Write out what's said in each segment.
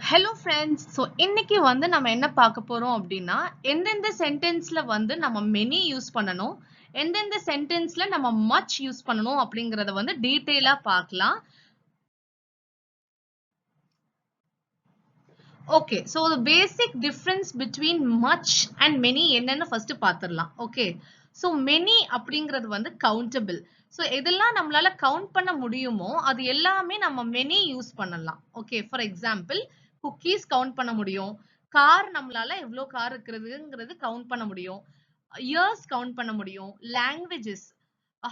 Hello friends. So இன்னைக்கு வந்து நம்ம என்ன பார்க்க போறோம் அப்படின்னா, எந்தெந்த சென்டென்ஸ்ல வந்து நம்ம மெனி யூஸ் பண்ணணும், எந்தெந்த சென்டென்ஸ்ல நம்ம மச் யூஸ் பண்ணணும் அப்படிங்கறத வந்து டீட்டெயிலா பார்க்கலாம். Okay, so the basic difference between much and many என்னன்னு ஃபர்ஸ்ட் பார்த்துடலாம். ஓகே, ஸோ many அப்படிங்கிறது வந்து கவுண்டபிள். ஸோ எதெல்லாம் நம்மளால கவுண்ட் பண்ண முடியுமோ அது எல்லாமே நம்ம many யூஸ் பண்ணலாம். Okay, for example cookies count பண்ண முடியும், கார் நம்மளால எவ்வளோ கார் இருக்கிறதுங்கிறது கவுண்ட் பண்ண முடியும், இயர்ஸ் கவுண்ட் பண்ண முடியும், languages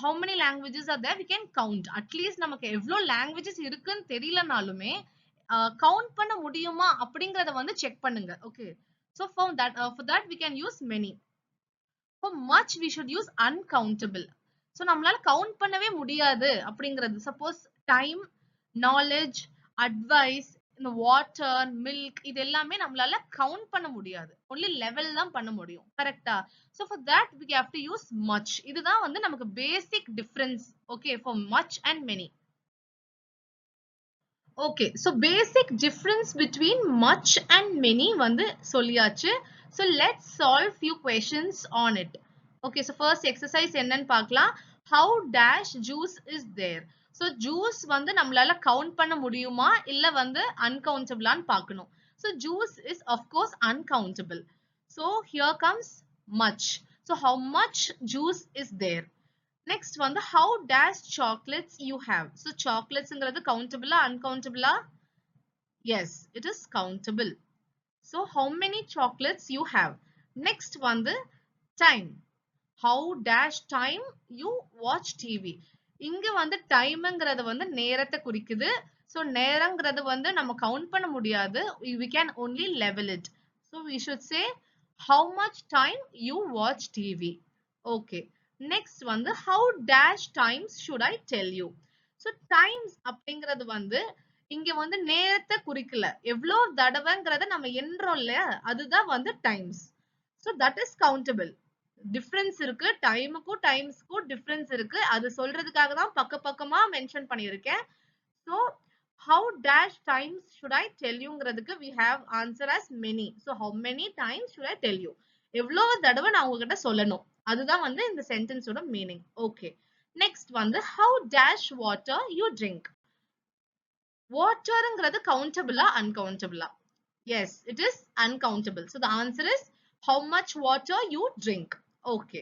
how many languages are there we can count. At least நமக்கு எவ்வளோ லாங்குவேஜஸ் இருக்குன்னு தெரியலனாலுமே கவுண்ட் பண்ண முடியுமா அப்படிங்கறத வந்து செக் பண்ணுங்க. Okay, so for that we can use many. For much we should use uncountable. so நம்மளால கவுண்ட் பண்ணவே முடியாது அப்படிங்கிறது, சப்போஸ் டைம், நாலேஜ், அட்வைஸ், இந்த வாட்டர், மில்க், இது எல்லாமே நம்மளால கவுண்ட் பண்ண முடியாது, ஒன்லி லெவல் தான் பண்ண முடியும். கரெக்டா? so for that we have to use much. இதுதான் வந்து நமக்கு பேசிக் difference. Okay, for much and many. Okay, so basic difference between much and many வந்து சொல்லியாச்சு. So let's solve few questions on it. Okay, so first exercise என்னன்னு பார்க்கலாம். How dash juice is there? So juice வந்து நம்மளால count பண்ண முடியுமா இல்ல வந்து uncountable ஆன்னு பார்க்கணும். So juice is of course uncountable. So here comes much. So how much juice is there? Next வந்து how dash chocolates you have? So chocolates countable uncountable? Yes, it is countable. So how many chocolates you have? Next வந்து time. How dash time you watch TV? இங்க வந்து டைம்ங்கிறது வந்து நேரத்தை குறிக்குது. So நேரங்கிறது வந்து நம்ம count பண்ண முடியாது. We can only level it. So we should say how much time you watch TV. Okay. Next வந்து how dash times should I tell you? So times அப்படிங்கிறது வந்து இங்க வந்து நேரத்தை குறிக்கல, எவ்வளோ தடவைங்கிறத நம்ம எண்றோம் இல்லையா, அதுதான் வந்து times. So that is countable. Difference இருக்கு, டைமுக்கும் டைம்ஸ்க்கும் டிஃபரன்ஸ் இருக்கு, அது சொல்றதுக்காக தான் பக்கமா மென்ஷன் பண்ணியிருக்கேன். So how dash times should I tell youங்கிறதுக்கு we have answer as many. So how many times should I tell you? எவ்வளவு தடவை நான் உங்ககிட்ட சொல்லணும், அதுதான் வந்து இந்த சென்டென்ஸோட மீனிங். ஓகே, நெக்ஸ்ட் வந்து how dash water you drink? வாட்டர்ங்கிறது கவுண்டபிளா அன்கவுண்டபிளா? Yes, it is uncountable. So the answer is how much water you drink. Okay.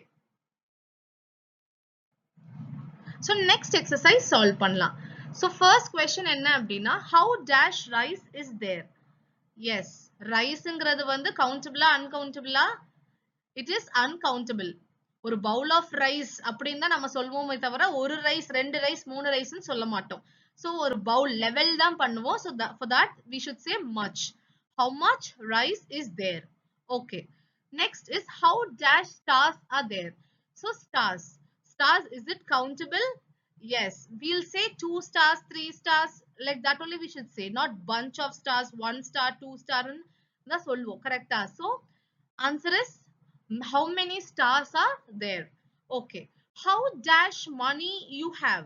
So next exercise solve பண்ணலாம். So first question என்ன அப்படின்னா how dash rice is there? Yes, riceங்கிறது வந்து countable uncountable? It is uncountable. ஒரு bowl of rice அப்படின்னு தான் நம்ம சொல்வோமே தவிர ஒரு ரைஸ், ரெண்டு ரைஸ், மூணு ரைஸ்னு சொல்ல மாட்டோம். So ஒரு bowl level தான் பண்ணுவோம். So for that we should say much. How much rice is there? Okay. Next is how dash stars are there? So stars. Stars, is it countable? Yes. We'll say 2 stars, 3 stars. Like that only we should say. Not bunch of stars, 1 star, 2 star. தான் சொல்வோம். Correct? So answer is how many stars are there? Okay. How dash money you have?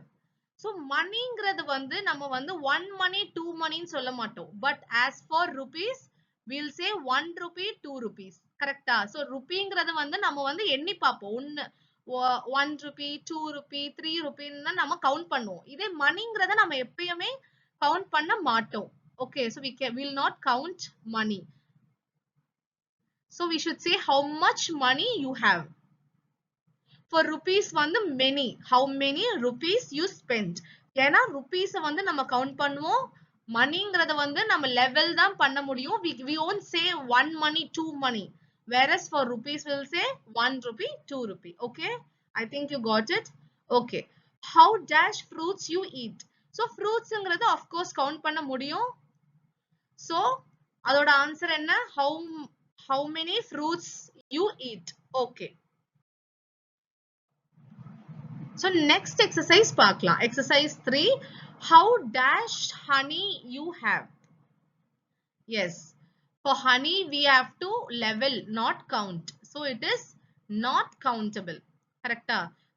So moneyங்கிறது வந்து நம்ம வந்து 1 money 2 money சொல்ல மாட்டோம். But as for rupees we'll say 1 rupee 2 rupees. கரெக்டா? So rupeeங்கிறது வந்து நம்ம வந்து எண்ணி பார்ப்போம். 1 rupee 2 rupee 3 rupee நம்ம கவுண்ட் பண்ணுவோம். இதே மணிங்கிறத நம்ம எப்பயுமே கவுண்ட் பண்ண மாட்டோம். Okay, so will not count money. So we should say how much money you have. For rupees வந்து many. How many rupees you spent? ஏன்னா rupees வந்து நம்ம கவுண்ட் பண்ணுவோம், மணிங்கிறத வந்து நம்ம லெவல் தான் பண்ண முடியும். We won't say 1 money 2 money. Whereas for rupees we'll say 1 rupee 2 rupee. Okay, I think you got it. Okay. How dash fruits you eat? So fruitsங்கிறது of course count பண்ண முடியும். So அதோட answer என்ன? How many fruits you eat? Okay. So next exercise பார்க்கலாம். Exercise 3. How dash honey you have? Yes. For honey we have to level, not count. So it is not countable. Correct?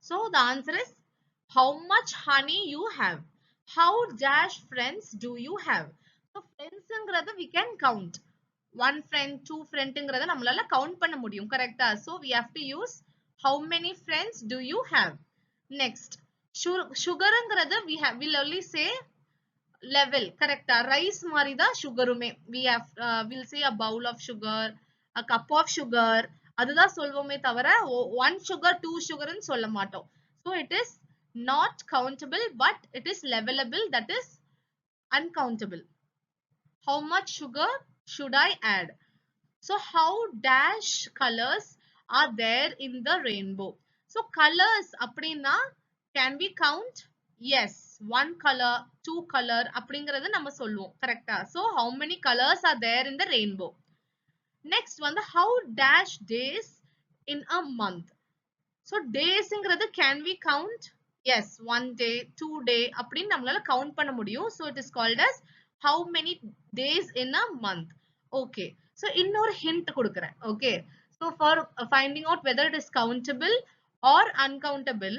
So the answer is how much honey you have. How dash friends do you have? So friendsங்கிறது we can count. One friend, two friendங்கிறத நம்மளால count பண்ண முடியும். கரெக்டா? So we have to use how many friends do you have? Next, sugarங்கிறது we'll only say level. கரெக்டா? Rice மாதிரி தான் sugarமே. We'll say a bowl of sugar, a cup of sugar. அதுதான் சொல்வோமே தவிர one sugar, two sugar ன்னு சொல்ல மாட்டோம். So it is not countable, but it is levelable, that is uncountable. How much sugar should I add? So how dash colors are there in the rainbow? So colors அப்படின்னா can we count? Yes, one color, two color அப்படிங்கறது நம்ம சொல்லுவோம். கரெக்டா? So how many colors are there in the rainbow? Next வந்து how dash days in a month? So daysங்கிறது can we count? Yes, one day, two day அப்படின்னு நம்மளால count பண்ண முடியும். So it is called as how many days in a month. Okay. So இன்னொரு hint கொடுக்கிறேன். Okay. So for finding out whether it is countable or uncountable,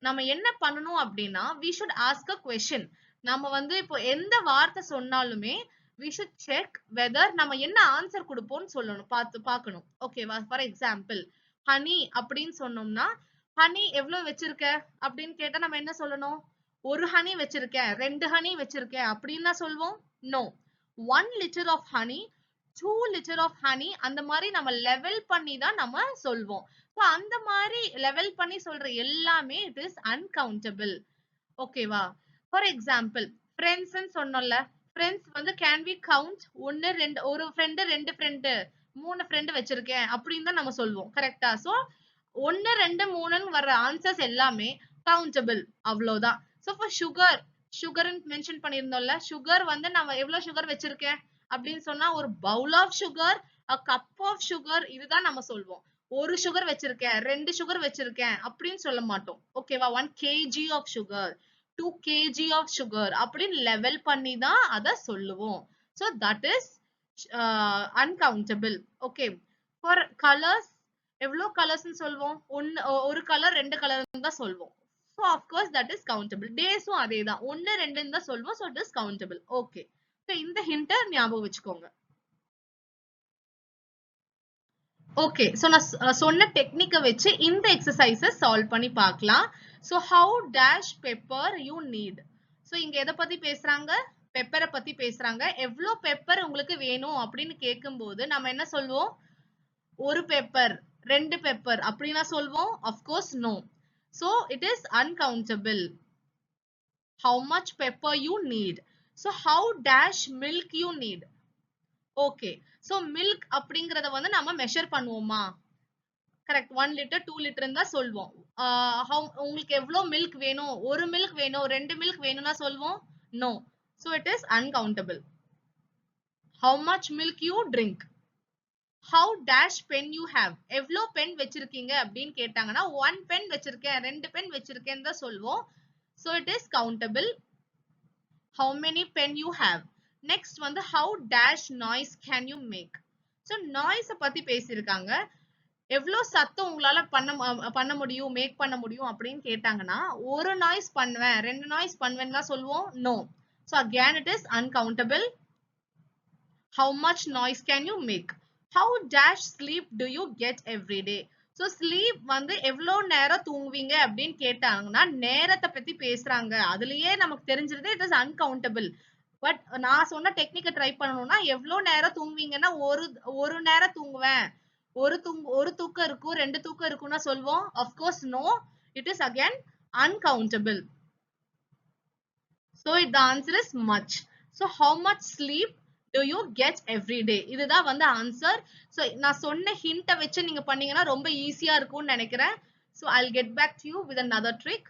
நம்ம என்ன பண்ணணும் அப்படின்னா we should ask a question. நம்ம வந்து இப்போ எந்த வார்த்தை சொன்னாலுமே we should check whether நம்ம என்ன ஆன்சர் கொடுப்போம்னு சொல்லணும், பார்க்கணும். ஓகேவா? ஃபார் எக்ஸாம்பிள் ஹனி அப்படின்னு சொன்னோம்னா ஹனி எவ்வளவு வச்சிருக்க அப்படின்னு கேட்டா நம்ம என்ன சொல்லணும்? ஒரு ஹனி வச்சிருக்கேன், ரெண்டு ஹனி வச்சிருக்கேன் அப்படின்னு சொல்வோம்? No. 1 liter of honey, 2 liter of honey, அந்த மாதிரி நம்ம லெவல் பண்ணி தான் நம்ம சொல்வோம். ஸோ அந்த மாதிரி லெவல் பண்ணி சொல்ற எல்லாமே இட் இஸ் அன்கவுண்டபிள். ஓகேவா? ஃபார் எக்ஸாம்பிள் ஃப்ரெண்ட்ஸ் சொன்னோம்ல, ஃப்ரெண்ட்ஸ் வந்து கேன் வி கவுண்ட்? ஒன்னு ரெண்டு, ஒரு ஃப்ரெண்டு, ரெண்டு ஃப்ரெண்டு, மூணு ஃப்ரெண்டு வச்சிருக்கேன் அப்படின்னு தான் நம்ம சொல்வோம். கரெக்டா? ஸோ 1, 2, 3ன்னு வர்ற ஆன்சர்ஸ் எல்லாமே கவுண்டபிள். அவ்வளவுதான். ஸோ ஃபார் சுகர் மென்ஷன் பண்ணியிருந்தோம்ல, சுகர் வந்து நம்ம எவ்வளவு சுகர் வச்சிருக்கேன் அப்படின்னு சொன்னா ஒரு bowl of sugar, a cup of sugar, இதுதான் நம்ம சொல்வோம். ஒரு சுகர் வச்சிருக்கேன், ரெண்டு சுகர் வச்சிருக்கேன் அப்படின்னு சொல்ல மாட்டோம். ஓகேவா? 1 kg of sugar, 2 kg of sugar அப்படின்னு லெவல் பண்ணி தான் அதை சொல்லுவோம். So that is uncountable. Okay. For colors, எவ்வளவு கலர்ஸ்னு சொல்வோம்? ஒரு கலர், ரெண்டு கலர் தான் சொல்வோம். So of course that is countable. டேஸும் அதே தான், 1, 2 தான் சொல்வோம். So it is countable. Okay. So இந்த ஹிண்ட் ஞாபகம் வச்சுக்கோங்க. ஓகே. ஸோ நான் சொன்ன டெக்னிக்கை வச்சு இந்த எக்ஸசைஸை சால்வ் பண்ணி பார்க்கலாம். So how dash pepper you need? So இங்க எதை பத்தி பேசுறாங்க? பெப்பரை பத்தி பேசுறாங்க. எவ்வளோ பெப்பர் உங்களுக்கு வேணும் அப்படின்னு கேட்கும்போது நம்ம என்ன சொல்வோம்? ஒரு பெப்பர், ரெண்டு பெப்பர் அப்படின்னா சொல்வோம்? Of course no. So it is uncountable. How much pepper you need? So how dash milk you need? Okay. So milk அப்படிங்கறத வந்து நம்ம மெஷர் பண்ணுவோமா? கரெக்ட். 1 லிட்டர் 2 லிட்டர் தான் சொல்வோம். உங்களுக்கு எவ்வளவு மில்க் வேணும்? ஒரு மில்க் வேணும், ரெண்டு மில்க் வேணும்னா சொல்வோம்? No. So it is uncountable. How much milk you drink? How dash pen you have? எவ்வளவு பென் வச்சிருக்கீங்க அப்படின்னு கேட்டாங்கன்னா 1 பென் வச்சிருக்கேன், ரெண்டு பென் வச்சிருக்கேன்னு தான் சொல்வோம். So it is countable. How many pen you have? Next வந்து how dash noise can you make? So noise பத்தி பேசியிருக்காங்க. எவ்வளவு சத்தம் உங்களால பண்ண முடியும், மேக் பண்ண முடியும் அப்படின்னு கேட்டாங்கன்னா ஒரு நாய்ஸ் பண்ணுவேன், ரெண்டு நாய்ஸ் பண்ணுவேன்னு தான் சொல்லுவோம்? No. So again it is uncountable. How much noise can you make? How dash sleep do you get every day? So sleep வந்து எவ்வளவு நேரம் தூங்குவீங்க அப்படின்னு கேட்டாங்கன்னா நேரத்தை பத்தி பேசுறாங்க. அதுலயே நமக்கு தெரிஞ்சிருது it is uncountable. பட் நான் சொன்ன டெக்னிக்கை ட்ரை பண்ணணும்னா எவ்வளவு நேரம் தூங்குவீங்கன்னா ஒரு நேரம் தூங்குவேன், ஒரு தூக்கம் இருக்கும், ரெண்டு தூக்கம் இருக்கும்னா சொல்வோம்? of course no. It is again uncountable. So the answer is much. So how much sleep do you get every day? இதுதான் வந்து ஆன்சர். சோ நான் சொன்ன ஹிண்ட்டை வச்சு நீங்க பண்ணீங்கன்னா ரொம்ப ஈஸியா இருக்கும்னு நினைக்கிறேன். So I'll get back to you with another trick.